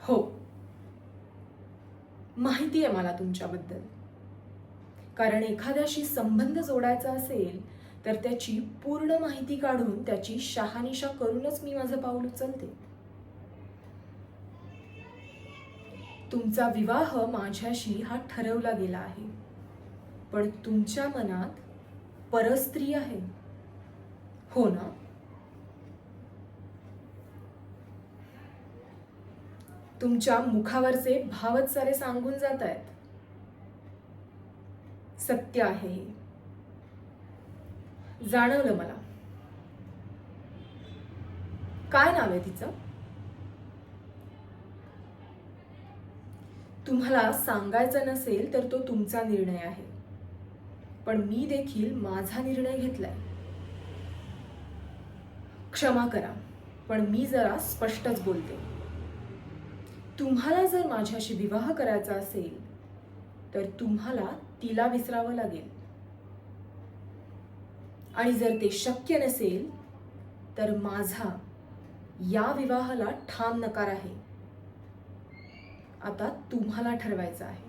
हो, माहिती आहे मला तुमच्याबद्दल. कारण एखाद्याशी संबंध जोडायचा असेल तर त्याची पूर्ण माहिती काढून त्याची शहानिशा करूनच मी माझं पाऊल उचलते. तुमचा विवाह माझ्याशी हा ठरवला गेला आहे, पण तुमच्या मनात परस्त्री आहे, हो ना? तुमच्या मुखावरचे भावच सारे सांगून जात आहेत. सत्य आहे हे. जाणवलं मला. काय नाव आहे तिचं? तुम्हाला सांगायचं नसेल तर तो तुमचा निर्णय आहे, पण मी देखील माझा निर्णय घेतलाय. क्षमा करा, पण मी जरा स्पष्टच बोलते. तुम्हाला जर माझ्याशी विवाह करायचा असेल तर तुम्हाला तिला विसरावं लागेल, आणि जर ते शक्य नसेल तर माझा या विवाहाला ठाम नकार आहे. आता तुम्हाला ठरवायचं आहे.